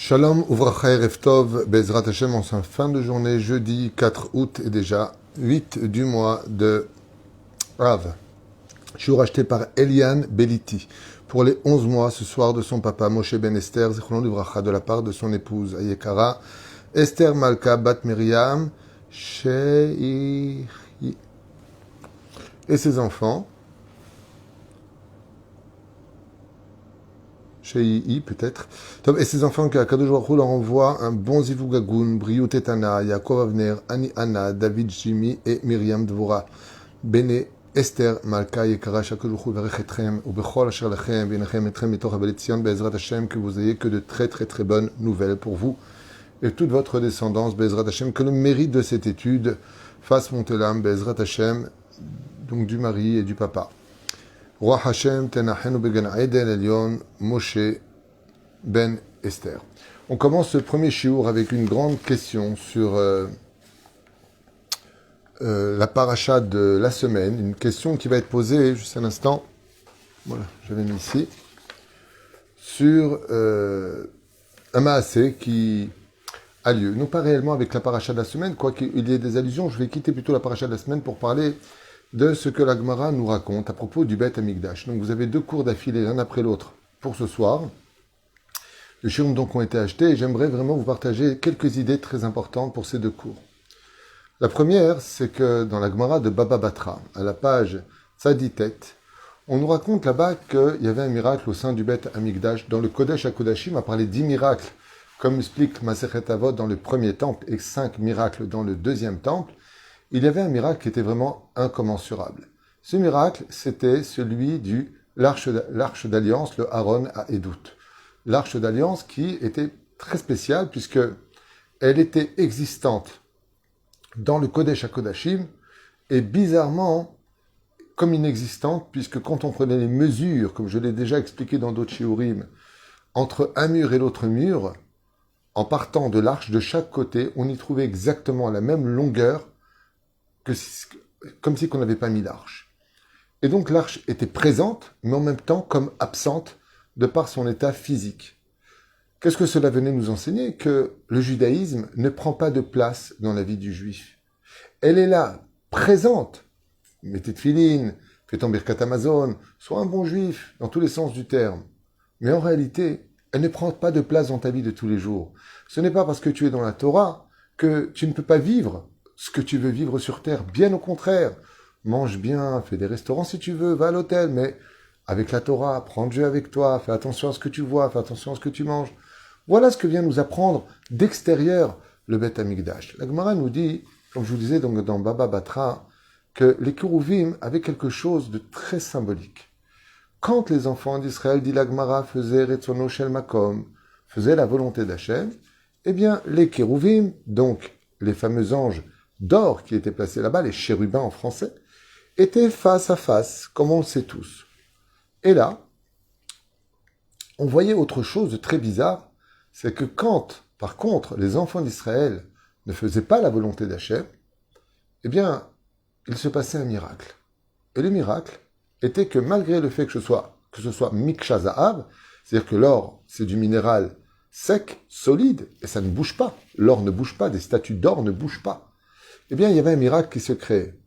Shalom, Uvracha Erev Tov, Bezrat Hashem, en fin de journée, jeudi 4 août et déjà 8 du mois de Av. Je suis racheté par Eliane Beliti pour les 11 mois ce soir de son papa Moshe Ben Esther, Zichrono Uvracha, de la part de son épouse Ayekara, Esther Malka Bat Miriam, Shei et ses enfants. Shei peut-être. Et ses enfants que Akadosh Baruch Hu leur envoie un bon zivugagun, Briou Tetana, Yaakov Avner, Ani Anna, David Jimmy et Myriam Dvora. Bene Esther Malka Yekara Shakadosh Baruch Hu Verechetchem ou Bechol Asher Lachem Benachem Etrem Mitoch Abelitzion Be'ezrat Hashem, que vous ayez que de très bonnes nouvelles pour vous et toute votre descendance Be'ezrat Hashem, que le mérite de cette étude fasse monter l'âme Be'ezrat Hashem, donc du mari et du papa. Roi Hashem, Tenachenu Began Eden Elion, Moshe Ben Esther. On commence ce premier shiur avec une grande question sur la paracha de la semaine, une question qui va être posée juste un instant, voilà, je l'ai mis ici, sur un maasé qui a lieu, non pas réellement avec la paracha de la semaine, quoiqu'il y ait des allusions, je vais quitter plutôt la paracha de la semaine pour parler de ce que la Gemara nous raconte à propos du Beth Amikdash. Donc vous avez deux cours d'affilée l'un après l'autre pour ce soir. Les shiurim donc ont été achetés et j'aimerais vraiment vous partager quelques idées très importantes pour ces deux cours. La première, c'est que dans la Gemara de Baba Batra, à la page Tzaditet, on nous raconte là-bas qu'il y avait un miracle au sein du Beth Amikdash. Dans le Kodesh HaKodashim, à parler 10 miracles, comme explique Masechet Avot dans le premier temple et 5 miracles dans le deuxième temple. Il y avait un miracle qui était vraiment incommensurable. Ce miracle, c'était celui de l'arche d'alliance, le Aaron à Edout. L'arche d'alliance qui était très spéciale puisque elle était existante dans le Kodesh HaKodashim et bizarrement comme inexistante puisque quand on prenait les mesures, comme je l'ai déjà expliqué dans d'autres shiurim, entre un mur et l'autre mur, en partant de l'arche de chaque côté, on y trouvait exactement la même longueur comme si on n'avait pas mis l'arche. Et donc l'arche était présente, mais en même temps comme absente de par son état physique. Qu'est-ce que cela venait nous enseigner? Que le judaïsme ne prend pas de place dans la vie du juif. Elle est là, présente. Mettez tefilin, fais ton birkat Amazon, sois un bon juif, dans tous les sens du terme. Mais en réalité, elle ne prend pas de place dans ta vie de tous les jours. Ce n'est pas parce que tu es dans la Torah que tu ne peux pas vivre ce que tu veux vivre sur terre, bien au contraire. Mange bien, fais des restaurants si tu veux, va à l'hôtel, mais avec la Torah, prends Dieu avec toi, fais attention à ce que tu vois, fais attention à ce que tu manges. Voilà ce que vient nous apprendre d'extérieur le Beth Amikdash. La Gemara nous dit, comme je vous disais donc dans Baba Batra, que les Kérouvim avaient quelque chose de très symbolique. Quand les enfants d'Israël, dit la Gemara, faisaient Retzono Shel Makom, faisaient la volonté d'Hachem, eh bien les Kérouvim, donc les fameux anges d'or qui étaient placés là-bas, les chérubins en français, étaient face à face, comme on le sait tous. Et là, on voyait autre chose de très bizarre, c'est que quand, par contre, les enfants d'Israël ne faisaient pas la volonté d'Hachem, eh bien, il se passait un miracle. Et le miracle était que malgré le fait que ce soit Miksha Zahav, c'est-à-dire que l'or, c'est du minéral sec, solide, et ça ne bouge pas. L'or ne bouge pas, des statues d'or ne bougent pas. Eh bien, il y avait un miracle qui se créait.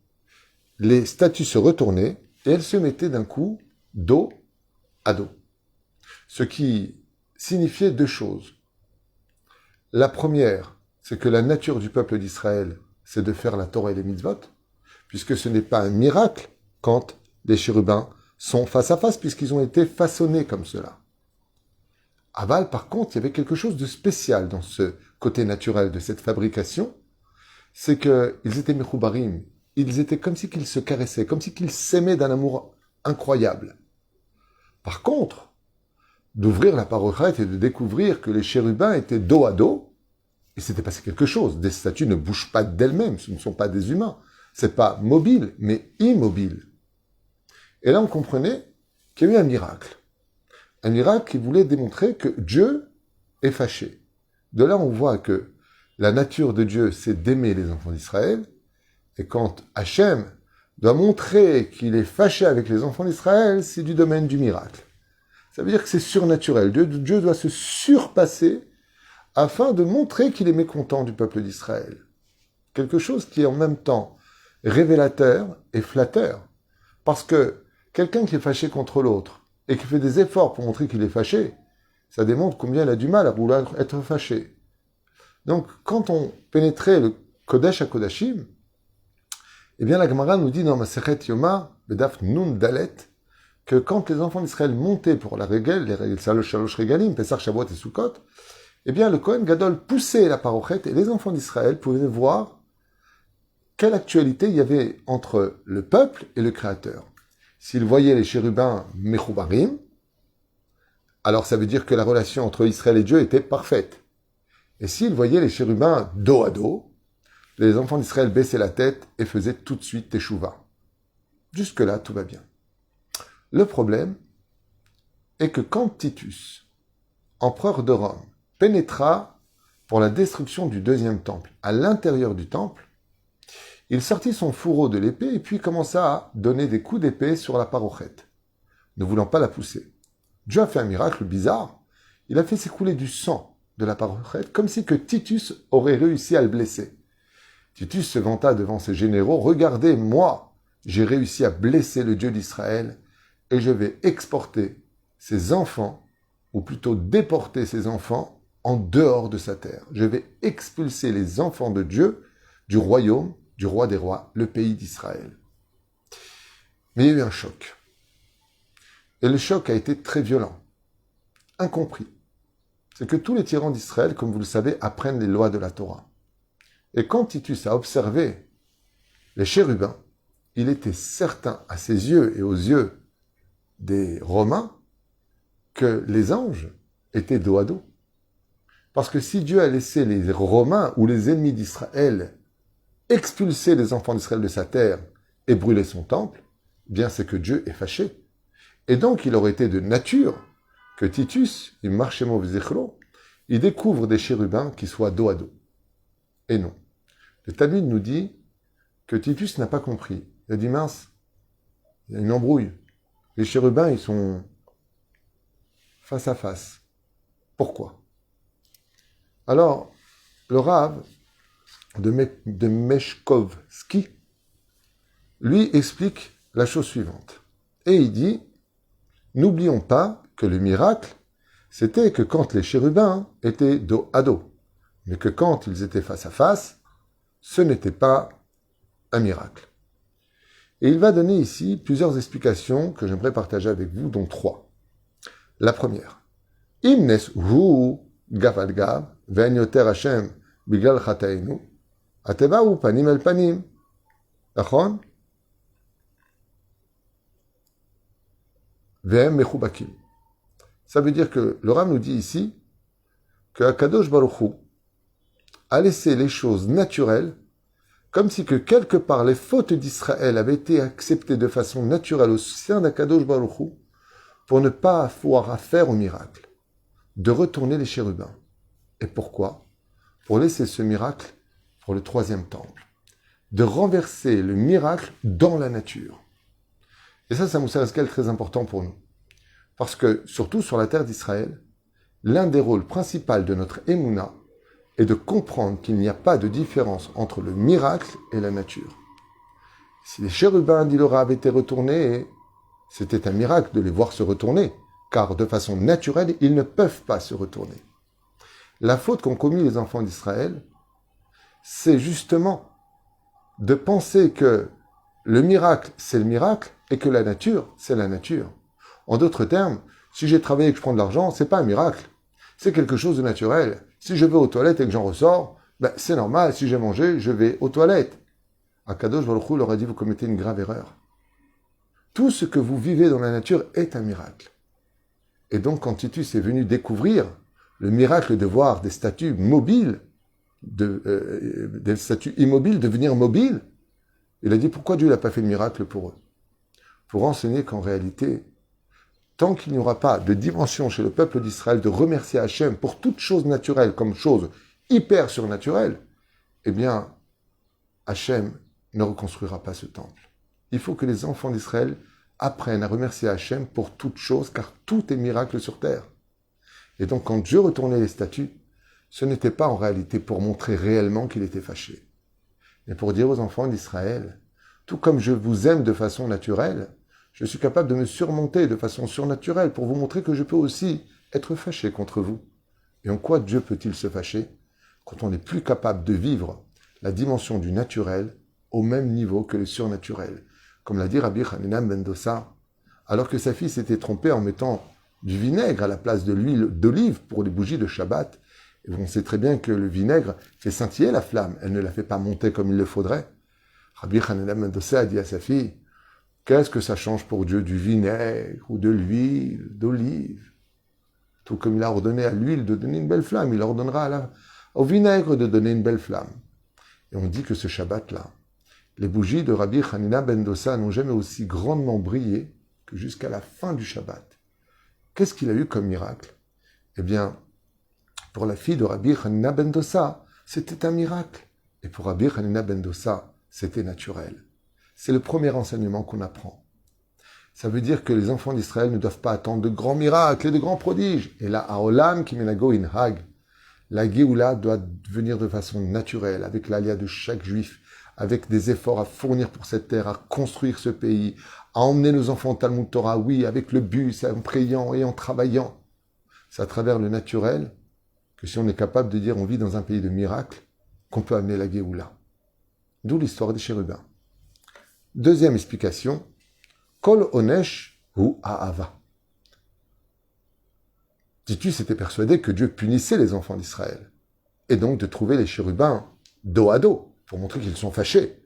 Les statues se retournaient et elles se mettaient d'un coup dos à dos. Ce qui signifiait deux choses. La première, c'est que la nature du peuple d'Israël, c'est de faire la Torah et les mitzvot, puisque ce n'est pas un miracle quand les chérubins sont face à face, puisqu'ils ont été façonnés comme cela. Aval, par contre, il y avait quelque chose de spécial dans ce côté naturel de cette fabrication, c'est qu'ils étaient mechoubarim, ils étaient comme si qu'ils se caressaient, comme si qu'ils s'aimaient d'un amour incroyable. Par contre, d'ouvrir la parochrète et de découvrir que les chérubins étaient dos à dos, il s'était passé quelque chose. Des statues ne bougent pas d'elles-mêmes, ce ne sont pas des humains. C'est pas mobile, mais immobile. Et là, on comprenait qu'il y a eu un miracle. Un miracle qui voulait démontrer que Dieu est fâché. De là, on voit que la nature de Dieu, c'est d'aimer les enfants d'Israël. Et quand Hachem doit montrer qu'il est fâché avec les enfants d'Israël, c'est du domaine du miracle. Ça veut dire que c'est surnaturel. Dieu doit se surpasser afin de montrer qu'il est mécontent du peuple d'Israël. Quelque chose qui est en même temps révélateur et flatteur. Parce que quelqu'un qui est fâché contre l'autre et qui fait des efforts pour montrer qu'il est fâché, ça démontre combien il a du mal à vouloir être fâché. Donc, quand on pénétrait le Kodesh à Kodashim, eh bien, la Gemara nous dit dans Masechet Yoma, Bedaf Nun Dalet, que quand les enfants d'Israël montaient pour la régel, les règles Shalosh Regalim, Pessah, Shavuot et Sukkot, eh bien, le Kohen Gadol poussait la parochet et les enfants d'Israël pouvaient voir quelle actualité il y avait entre le peuple et le Créateur. S'ils voyaient les chérubins Mechoubarim, alors ça veut dire que la relation entre Israël et Dieu était parfaite. Et s'ils voyaient les chérubins dos à dos, les enfants d'Israël baissaient la tête et faisaient tout de suite teshuva. Jusque-là, tout va bien. Le problème est que quand Titus, empereur de Rome, pénétra pour la destruction du deuxième temple à l'intérieur du temple, il sortit son fourreau de l'épée et puis commença à donner des coups d'épée sur la parochette, ne voulant pas la pousser. Dieu a fait un miracle bizarre. Il a fait s'écouler du sang de la parochette comme si que Titus aurait réussi à le blesser. Titus se vanta devant ses généraux. « Regardez, moi, j'ai réussi à blesser le Dieu d'Israël et je vais exporter ses enfants, ou plutôt déporter ses enfants, en dehors de sa terre. Je vais expulser les enfants de Dieu du royaume, du roi des rois, le pays d'Israël. » Mais il y a eu un choc. Et le choc a été très violent, incompris. C'est que tous les tyrans d'Israël, comme vous le savez, apprennent les lois de la Torah. Et quand Titus a observé les chérubins, il était certain à ses yeux et aux yeux des Romains que les anges étaient dos à dos. Parce que si Dieu a laissé les Romains ou les ennemis d'Israël expulser les enfants d'Israël de sa terre et brûler son temple, bien c'est que Dieu est fâché. Et donc il aurait été de nature que Titus, il découvre des chérubins qui soient dos à dos. Et non. Le Talmud nous dit que Titus n'a pas compris. Il a dit, mince, il y a une embrouille. Les chérubins, ils sont face à face. Pourquoi? Alors, le Rav de Meshkovski, lui explique la chose suivante. Et il dit, n'oublions pas que le miracle, c'était que quand les chérubins étaient dos à dos, mais que quand ils étaient face à face, ce n'était pas un miracle. Et il va donner ici plusieurs explications que j'aimerais partager avec vous, dont 3. La première. Imnes hu gavad gav ve'anyoter Hashem biglal chatainu ateba'u panim el panim. Nachon? Ve'em mechubakim. Ça veut dire que le Rav nous dit ici que Akadosh Baruch Hu a laissé les choses naturelles, comme si que quelque part les fautes d'Israël avaient été acceptées de façon naturelle au sein d'Akadosh Baruch Hu, pour ne pas avoir affaire au miracle, de retourner les chérubins. Et pourquoi? Pour laisser ce miracle pour le 3e temple, de renverser le miracle dans la nature. Et ça, Moussa Eskel, très important pour nous. Parce que, surtout sur la terre d'Israël, l'un des rôles principaux de notre Emouna est de comprendre qu'il n'y a pas de différence entre le miracle et la nature. Si les chérubins d'Ilora avaient été retournés, c'était un miracle de les voir se retourner, car de façon naturelle, ils ne peuvent pas se retourner. La faute qu'ont commis les enfants d'Israël, c'est justement de penser que le miracle, c'est le miracle, et que la nature, c'est la nature. En d'autres termes, si j'ai travaillé et que je prends de l'argent, c'est pas un miracle. C'est quelque chose de naturel. Si je vais aux toilettes et que j'en ressors, c'est normal. Si j'ai mangé, je vais aux toilettes. Akadosh Baruch Hu leur a dit, vous commettez une grave erreur. Tout ce que vous vivez dans la nature est un miracle. Et donc, quand Titus est venu découvrir le miracle de voir des statues mobiles, des statues immobiles devenir mobiles, il a dit, pourquoi Dieu n'a pas fait le miracle pour eux? Pour enseigner qu'en réalité, tant qu'il n'y aura pas de dimension chez le peuple d'Israël de remercier Hachem pour toute chose naturelle comme chose hyper surnaturelle, eh bien, Hachem ne reconstruira pas ce temple. Il faut que les enfants d'Israël apprennent à remercier Hachem pour toute chose, car tout est miracle sur terre. Et donc, quand Dieu retournait les statues, ce n'était pas en réalité pour montrer réellement qu'il était fâché, mais pour dire aux enfants d'Israël, tout comme je vous aime de façon naturelle, je suis capable de me surmonter de façon surnaturelle pour vous montrer que je peux aussi être fâché contre vous. Et en quoi Dieu peut-il se fâcher quand on n'est plus capable de vivre la dimension du naturel au même niveau que le surnaturel? Comme l'a dit Rabbi Hanina ben Dossa, alors que sa fille s'était trompée en mettant du vinaigre à la place de l'huile d'olive pour les bougies de Shabbat. Et on sait très bien que le vinaigre fait scintiller la flamme, elle ne la fait pas monter comme il le faudrait. Rabbi Hanina ben Dossa a dit à sa fille, qu'est-ce que ça change pour Dieu du vinaigre ou de l'huile d'olive? Tout comme il a ordonné à l'huile de donner une belle flamme, il ordonnera au vinaigre de donner une belle flamme. Et on dit que ce Shabbat-là, les bougies de Rabbi Hanina ben Dossa n'ont jamais aussi grandement brillé que jusqu'à la fin du Shabbat. Qu'est-ce qu'il a eu comme miracle? Eh bien, pour la fille de Rabbi Hanina ben Dossa, c'était un miracle. Et pour Rabbi Hanina ben Dossa, c'était naturel. C'est le premier enseignement qu'on apprend. Ça veut dire que les enfants d'Israël ne doivent pas attendre de grands miracles et de grands prodiges. Et là, Haolam Kimenago in Hag, la Géoula doit venir de façon naturelle, avec l'alia de chaque juif, avec des efforts à fournir pour cette terre, à construire ce pays, à emmener nos enfants au Talmud Torah, oui, avec le bus, en priant et en travaillant. C'est à travers le naturel que si on est capable de dire on vit dans un pays de miracles, qu'on peut amener la Géoula. D'où l'histoire des chérubins. Deuxième explication, Kol Onesh ou Ahava. Titus était persuadé que Dieu punissait les enfants d'Israël, et donc de trouver les chérubins dos à dos, pour montrer qu'ils sont fâchés.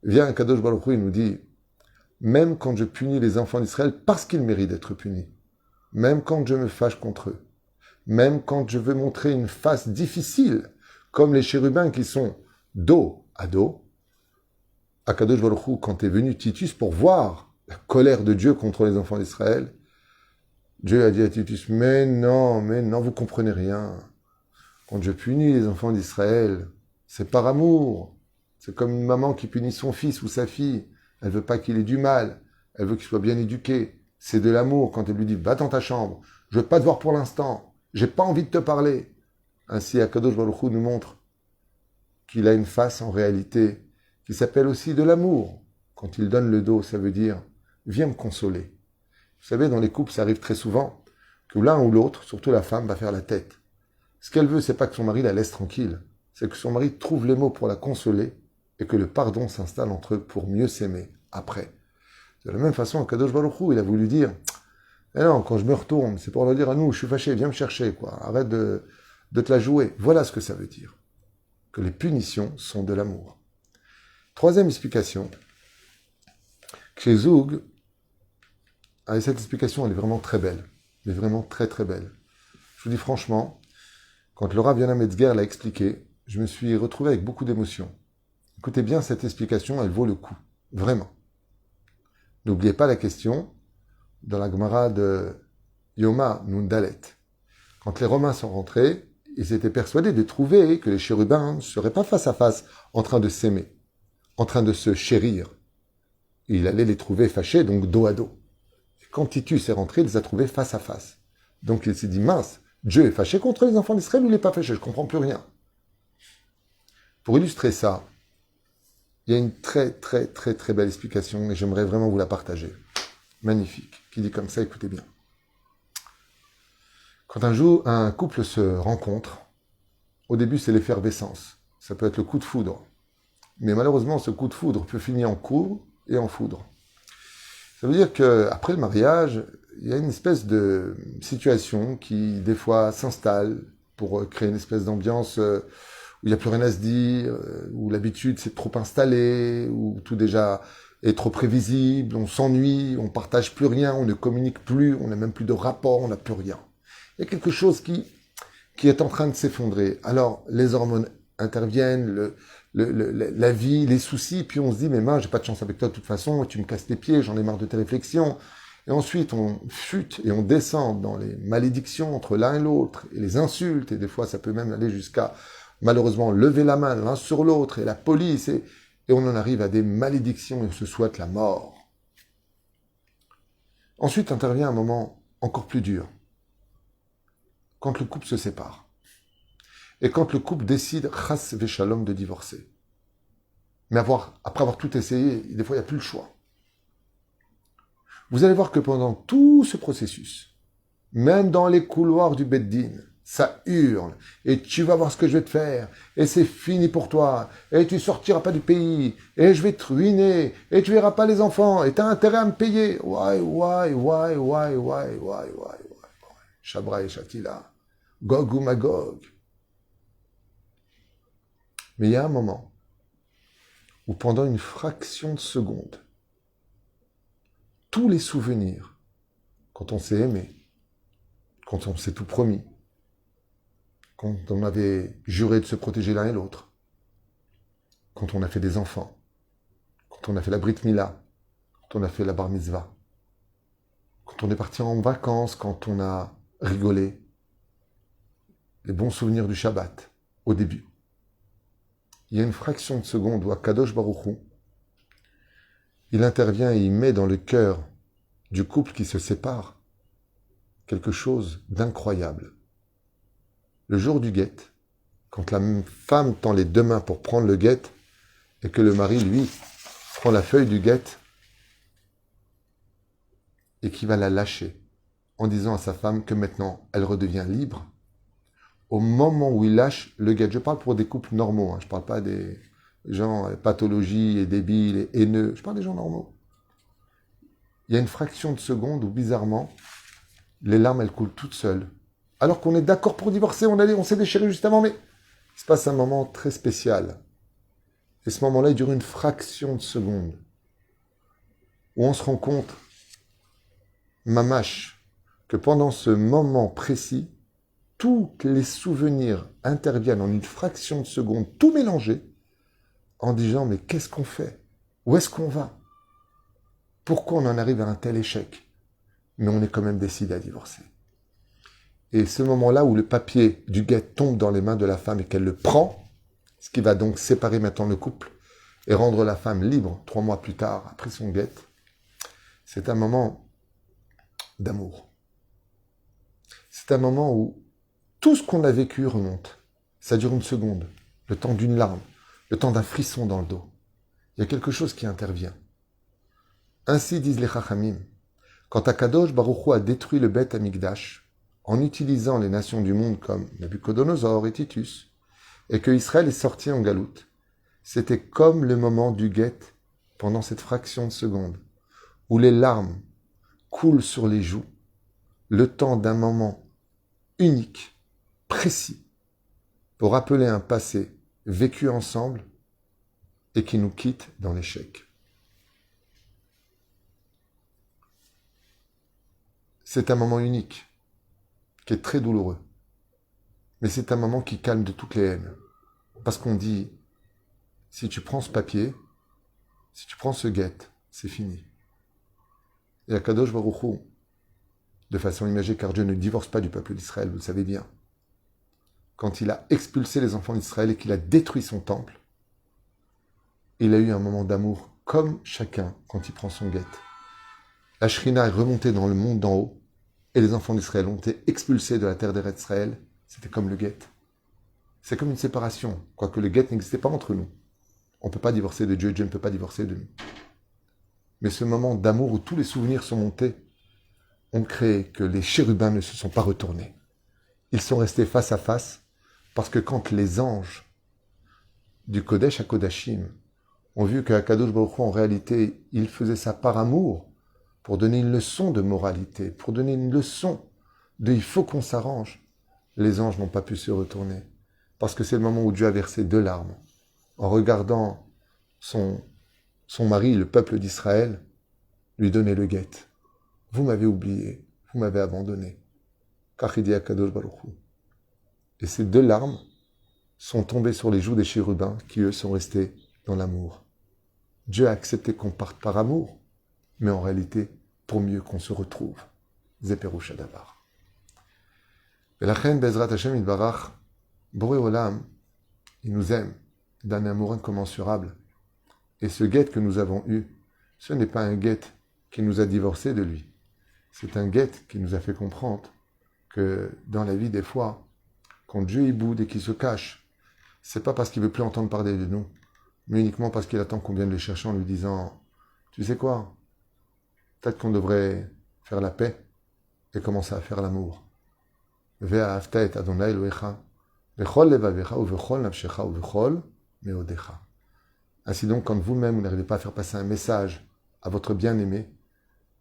Vient Kadosh Baruch Hu, il nous dit, même quand je punis les enfants d'Israël parce qu'ils méritent d'être punis, même quand je me fâche contre eux, même quand je veux montrer une face difficile, comme les chérubins qui sont dos à dos, à Kadosh Baruch Hu, quand est venu Titus pour voir la colère de Dieu contre les enfants d'Israël, Dieu a dit à Titus, mais non, vous comprenez rien. Quand je punis les enfants d'Israël, c'est par amour. C'est comme une maman qui punit son fils ou sa fille. Elle veut pas qu'il ait du mal. Elle veut qu'il soit bien éduqué. C'est de l'amour quand elle lui dit, va dans ta chambre. Je veux pas te voir pour l'instant. J'ai pas envie de te parler. Ainsi, Akadosh Baruch Hu nous montre qu'il a une face en réalité qui s'appelle aussi de l'amour. Quand il donne le dos, ça veut dire, viens me consoler. Vous savez, dans les couples, ça arrive très souvent que l'un ou l'autre, surtout la femme, va faire la tête. Ce qu'elle veut, c'est pas que son mari la laisse tranquille, c'est que son mari trouve les mots pour la consoler et que le pardon s'installe entre eux pour mieux s'aimer après. De la même façon, Kadosh Baruch Hu, il a voulu dire, eh non, quand je me retourne, c'est pour leur dire à nous, je suis fâché, viens me chercher, quoi. Arrête de te la jouer. Voilà ce que ça veut dire. Que les punitions sont de l'amour. Troisième explication. Chez Zoug, cette explication, elle est vraiment très belle. Elle est vraiment très très belle. Je vous dis franchement, quand le Rav Yonah Metzger l'a expliqué, je me suis retrouvé avec beaucoup d'émotion. Écoutez bien, cette explication, elle vaut le coup. Vraiment. N'oubliez pas la question dans la Gemara de Yoma Nundalet. Quand les Romains sont rentrés, ils étaient persuadés de trouver que les chérubins ne seraient pas face à face en train de s'aimer, en train de se chérir. Il allait les trouver fâchés, donc dos à dos. Et quand Titus est rentré, il les a trouvés face à face. Donc il s'est dit, mince, Dieu est fâché contre les enfants d'Israël ou il n'est pas fâché? Je ne comprends plus rien. Pour illustrer ça, il y a une très très très très belle explication et j'aimerais vraiment vous la partager. Magnifique. Qui dit comme ça, écoutez bien. Quand un couple se rencontre, au début c'est l'effervescence. Ça peut être le coup de foudre. Mais malheureusement, ce coup de foudre peut finir en coup et en foudre. Ça veut dire qu'après le mariage, il y a une espèce de situation qui, des fois, s'installe pour créer une espèce d'ambiance où il n'y a plus rien à se dire, où l'habitude s'est trop installée, où tout déjà est trop prévisible, on s'ennuie, on partage plus rien, on ne communique plus, on n'a même plus de rapport, on n'a plus rien. Il y a quelque chose qui est en train de s'effondrer. Alors, les hormones interviennent, la vie, les soucis, puis on se dit, mais mince, j'ai pas de chance avec toi de toute façon, tu me casses les pieds, j'en ai marre de tes réflexions. Et ensuite, on chute et on descend dans les malédictions entre l'un et l'autre, et les insultes, et des fois, ça peut même aller jusqu'à, malheureusement, lever la main l'un sur l'autre, et la police, et on en arrive à des malédictions, et on se souhaite la mort. Ensuite intervient un moment encore plus dur, quand le couple se sépare. et quand le couple décide, chas veshalom, de divorcer. Mais après avoir tout essayé, des fois, il n'y a plus le choix. Vous allez voir que pendant tout ce processus, même dans les couloirs du Beddin, ça hurle, et tu vas voir ce que je vais te faire, et c'est fini pour toi, et tu sortiras pas du pays, et je vais te ruiner, et tu verras pas les enfants, et tu as intérêt à me payer. Shabra et Shatila, Gog ou Magog. Mais il y a un moment où pendant une fraction de seconde, tous les souvenirs, quand on s'est aimé, quand on s'est tout promis, quand on avait juré de se protéger l'un et l'autre, quand on a fait des enfants, quand on a fait la Brit Mila, quand on a fait la Bar Mitzvah, quand on est parti en vacances, quand on a rigolé, les bons souvenirs du Shabbat, au début. Il y a une fraction de seconde où Akadosh Baruch Hu, il intervient et il met dans le cœur du couple qui se sépare quelque chose d'incroyable. Le jour du guet, quand la femme tend les deux mains pour prendre le guet et que le mari, lui, prend la feuille du guet et qui va la lâcher en disant à sa femme que maintenant elle redevient libre, au moment où il lâche le guet, je parle pour des couples normaux, je ne parle pas des gens pathologies et débiles et haineux, je parle des gens normaux. Il y a une fraction de seconde où bizarrement, les larmes elles coulent toutes seules. Alors qu'on est d'accord pour divorcer, on s'est déchiré juste avant, mais il se passe un moment très spécial. Et ce moment-là, il dure une fraction de seconde. Où on se rend compte, mamache, que pendant ce moment précis, tous les souvenirs interviennent en une fraction de seconde, tout mélangé, en disant, mais qu'est-ce qu'on fait? Où est-ce qu'on va? Pourquoi on en arrive à un tel échec? Mais on est quand même décidé à divorcer. Et ce moment-là où le papier du guet tombe dans les mains de la femme et qu'elle le prend, ce qui va donc séparer maintenant le couple et rendre la femme libre 3 mois plus tard, après son guet, c'est un moment d'amour. C'est un moment où tout ce qu'on a vécu remonte. Ça dure une seconde, le temps d'une larme, le temps d'un frisson dans le dos. Il y a quelque chose qui intervient. Ainsi disent les Chachamim. Quand Akadosh Baruch Hu a détruit le Beth Amikdash, en utilisant les nations du monde comme Nabucodonosor et Titus, et que Israël est sorti en galoute, c'était comme le moment du guet pendant cette fraction de seconde, où les larmes coulent sur les joues, le temps d'un moment unique, précis, pour rappeler un passé vécu ensemble et qui nous quitte dans l'échec. C'est un moment unique, qui est très douloureux. Mais c'est un moment qui calme de toutes les haines. Parce qu'on dit, si tu prends ce papier, si tu prends ce guet, c'est fini. Et Akadosh Baruch Hu, de façon imagée, car Dieu ne divorce pas du peuple d'Israël, vous le savez bien, quand il a expulsé les enfants d'Israël et qu'il a détruit son temple, il a eu un moment d'amour comme chacun quand il prend son guet. La Shrina est remontée dans le monde d'en haut et les enfants d'Israël ont été expulsés de la terre d'Eretz Israël. C'était comme le guet. C'est comme une séparation, quoique le guet n'existait pas entre nous. On ne peut pas divorcer de Dieu, Dieu ne peut pas divorcer de nous. Mais ce moment d'amour où tous les souvenirs sont montés ont créé que les chérubins ne se sont pas retournés. Ils sont restés face à face parce que quand les anges du Kodesh à Kodashim ont vu qu'Akadosh Baruch Hu, en réalité, il faisait ça par amour, pour donner une leçon de moralité, pour donner une leçon de il faut qu'on s'arrange, les anges n'ont pas pu se retourner. Parce que c'est le moment où Dieu a versé 2 larmes. En regardant son mari, le peuple d'Israël, lui donner le guet. Vous m'avez oublié, vous m'avez abandonné. Kachidi Akadosh Baruch Hu. Et ces 2 larmes sont tombées sur les joues des chérubins qui, eux, sont restés dans l'amour. Dieu a accepté qu'on parte par amour, mais en réalité, pour mieux qu'on se retrouve. Zeperouch Adavar. Et la reine Bezrat Hashem Idbarach, Boré Olam, il nous aime d'un amour incommensurable. Et ce guet que nous avons eu, ce n'est pas un guet qui nous a divorcés de lui. C'est un guet qui nous a fait comprendre que dans la vie, des fois, Quand Dieu il boude et qu'il se cache, c'est pas parce qu'il veut plus entendre parler de nous, mais uniquement parce qu'il attend qu'on vienne le chercher en lui disant, tu sais quoi, peut-être qu'on devrait faire la paix et commencer à faire l'amour. Ve'ahavta et Adonai Elohecha, vechol levavecha, uvechol nafshecha, uvechol meodecha. Ainsi donc, quand vous-même, vous n'arrivez pas à faire passer un message à votre bien-aimé,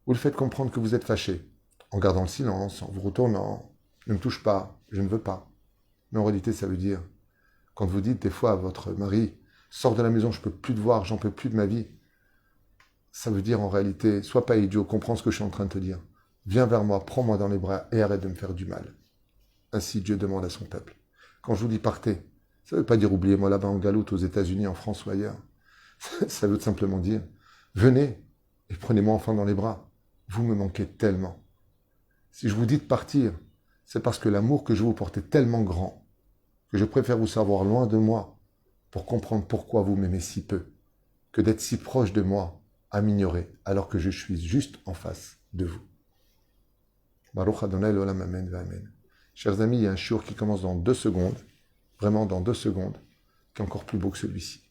vous le faites comprendre que vous êtes fâché, en gardant le silence, en vous retournant, ne me touche pas, je ne veux pas. Mais en réalité, ça veut dire, quand vous dites des fois à votre mari, sors de la maison, je ne peux plus te voir, j'en peux plus de ma vie, ça veut dire en réalité, sois pas idiot, comprends ce que je suis en train de te dire. Viens vers moi, prends-moi dans les bras et arrête de me faire du mal. Ainsi Dieu demande à son peuple. Quand je vous dis partez, ça ne veut pas dire oubliez-moi là-bas en galoute, aux États-Unis, en France ou ailleurs. Ça veut simplement dire, venez et prenez-moi enfin dans les bras. Vous me manquez tellement. Si je vous dis de partir, c'est parce que l'amour que je vous porte est tellement grand que je préfère vous savoir loin de moi pour comprendre pourquoi vous m'aimez si peu, que d'être si proche de moi à m'ignorer alors que je suis juste en face de vous. Baruch Adonai l'olam amen v'amen. Chers amis, il y a un shiur qui commence dans 2 secondes, vraiment dans 2 secondes, qui est encore plus beau que celui-ci.